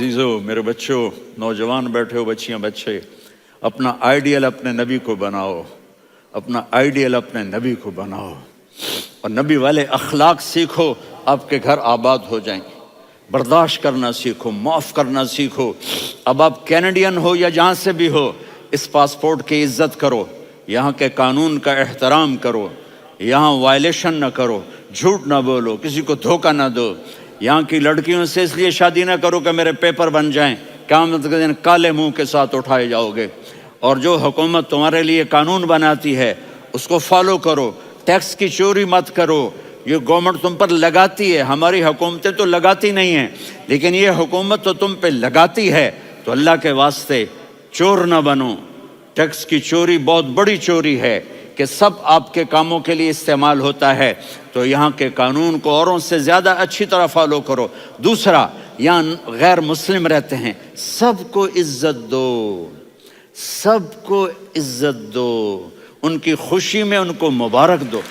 अजीज़ों, मेरे बच्चों, नौजवान बैठे हो, बच्चियाँ बच्चे, अपना आइडियल अपने नबी को बनाओ, अपना आइडियल अपने नबी को बनाओ और नबी वाले अखलाक सीखो, आपके घर आबाद हो जाएंगे। बर्दाश्त करना सीखो, माफ़ करना सीखो। अब आप कैनेडियन हो या जहाँ से भी हो, इस पासपोर्ट की इज़्ज़त करो, यहाँ के कानून का एहतराम करो, यहाँ वायलेशन न करो, झूठ ना बोलो, किसी को धोखा ना दो। यहाँ की लड़कियों से इसलिए शादी ना करो कि मेरे पेपर बन जाएं, क़यामत के दिन काले मुंह के साथ उठाए जाओगे। और जो हुकूमत तुम्हारे लिए कानून बनाती है उसको फॉलो करो। टैक्स की चोरी मत करो, ये गवर्नमेंट तुम पर लगाती है, हमारी हुकूमतें तो लगाती नहीं हैं, लेकिन ये हुकूमत तो तुम पे लगाती है। तो अल्लाह के वास्ते चोर ना बनो। टैक्स की चोरी बहुत बड़ी चोरी है कि सब आपके कामों के लिए इस्तेमाल होता है। तो यहाँ के कानून को औरों से ज़्यादा अच्छी तरह फॉलो करो। दूसरा, यहाँ गैर मुस्लिम रहते हैं, सबको इज़्ज़त दो, सबको इज़्ज़त दो, उनकी खुशी में उनको मुबारक दो।